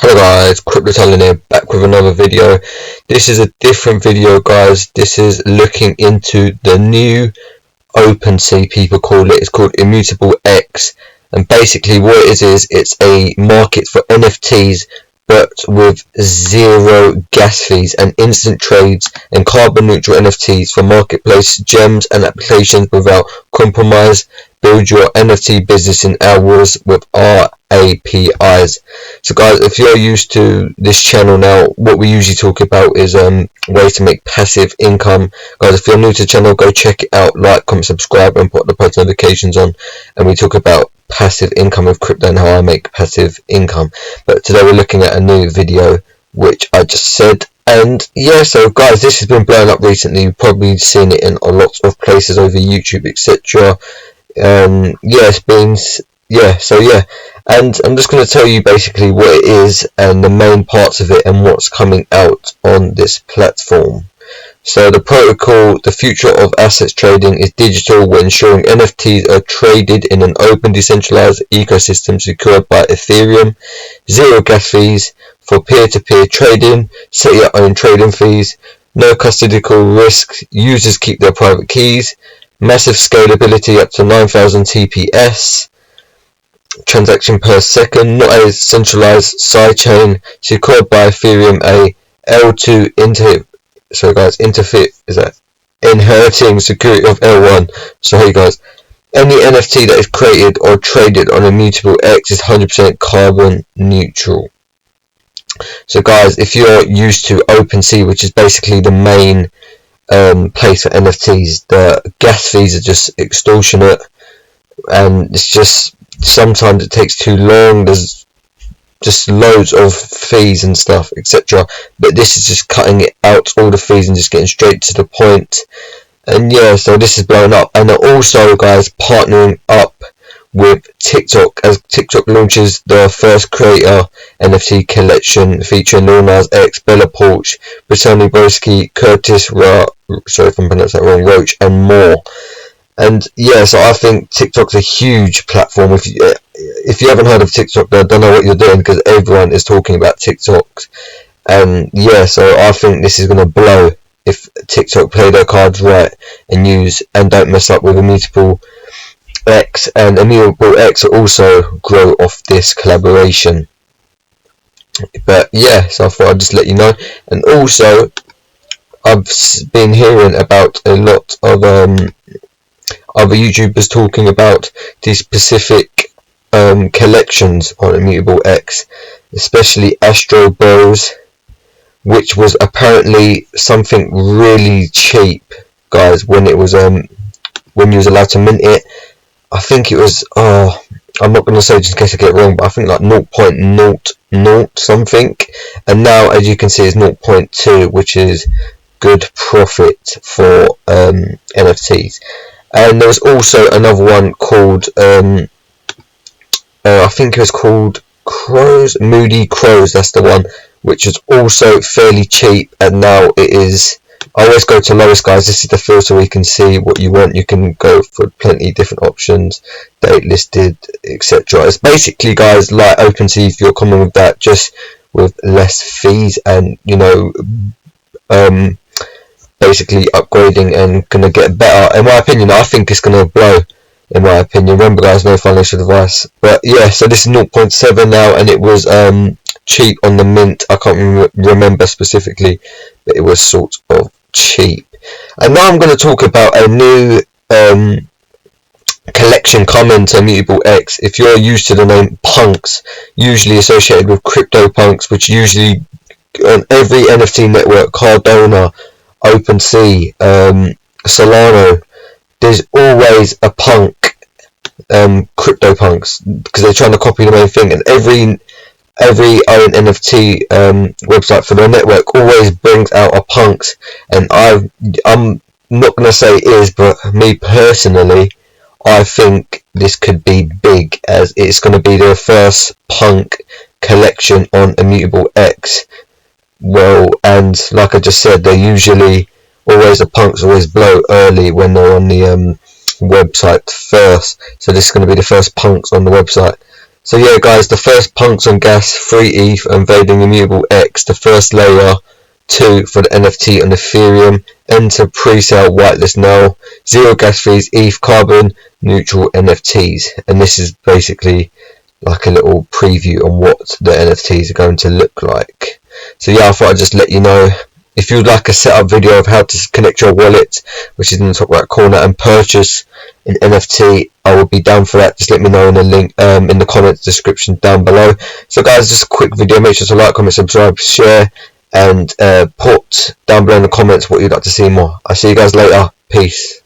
Hello guys, Crypto Talent here, back with another video. This is a different video guys. This is looking into the new OpenSea, people call it. It's called Immutable X, and basically what it is it's a market for NFTs but with zero gas fees and instant trades and carbon neutral NFTs for marketplace gems and applications without compromise. Build your NFT business in hours with our APIs. So guys, if you're used to this channel now, what we usually talk about is ways to make passive income. Guys, if you're new to the channel, go check it out, like, comment, subscribe, and put the post notifications on, and we talk about passive income with crypto and how I make passive income. But today we're looking at a new video which I just said, and yeah, so guys, this has been blowing up recently. You've probably seen it in a lot of places over YouTube, etc. And I'm just going to tell you basically what it is and the main parts of it and what's coming out on this platform. So the protocol, the future of assets trading is digital, when ensuring NFTs are traded in an open, decentralized ecosystem secured by Ethereum. Zero gas fees for peer-to-peer trading. Set your own trading fees. No custodial risk. Users keep their private keys. Massive scalability up to 9,000 TPS. Transaction per second. Not a centralized sidechain. Secured by Ethereum. A L2 inheriting security of L1. Sorry guys. Any NFT that is created or traded on Immutable X is 100% carbon neutral. So guys, if you're used to OpenSea, which is basically the main place for NFTs, the gas fees are just extortionate, and it's just sometimes it takes too long. There's just loads of fees and stuff, etc. But this is just cutting it out, all the fees, and just getting straight to the point. And yeah, so this is blowing up. And they're also, guys, partnering up with TikTok, as TikTok launches the first creator NFT collection featuring Lil Nas X, Bella Porch, Brittany Broski, Curtis sorry if I'm pronouncing that wrong, Roach, and more. And yeah, so I think TikTok's a huge platform. If you haven't heard of TikTok, I don't know what you're doing, because everyone is talking about TikTok. And yeah, so I think this is going to blow if TikTok play their cards right and don't mess up with Immutable X. And Immutable X will also grow off this collaboration. But yeah, so I thought I'd just let you know. And also, I've been hearing about a lot of other YouTubers talking about these specific collections on Immutable X, especially Astro Bros, which was apparently something really cheap, guys, when it was when you was allowed to mint it. I think it was I'm not going to say just in case I get it wrong, but I think like 0.00 something, and now as you can see it's 0.2, which is good profit for NFTs. And there was also another one called I think it was called Moody Crows, that's the one, which is also fairly cheap, and now it is. I always go to lowest, guys. This is the filter where you can see what you want. You can go for plenty of different options, date listed, etc. It's basically, guys, like OpenSea, if you're coming with that, just with less fees, and you know, basically upgrading and gonna get better. In my opinion, I think it's gonna blow. In my opinion, remember guys, no financial advice. But yeah, so this is 0.7 now, and it was cheap on the mint. I can't remember specifically, but it was sort of cheap. And now I'm going to talk about a new collection coming to Immutable X. If you're used to the name Punks, usually associated with CryptoPunks, which usually on every NFT network, Cardano, OpenSea, Solano, there's always a punk, CryptoPunks, because they're trying to copy the main thing, and every own NFT website for their network always brings out a punks. And I'm not going to say it is, but me personally, I think this could be big, as it's going to be their first punk collection on Immutable X. Well, and like I just said, they're usually always, the punks always blow early when they're on the website first. So this is going to be the first punks on the website. So yeah guys, the first Punks on Gas, free ETH, invading Immutable X, the first layer 2 for the NFT on Ethereum. Enter pre-sale whitelist now. 0 gas fees, ETH, carbon neutral NFTs. And this is basically like a little preview on what the NFTs are going to look like. So yeah, I thought I'd just let you know. If you'd like a setup video of how to connect your wallet, which is in the top right corner, and purchase an NFT, I will be down for that. Just let me know in the link in the comments description down below. So guys, just a quick video. Make sure to like, comment, subscribe, share, and put down below in the comments what you'd like to see more. I'll see you guys later. Peace.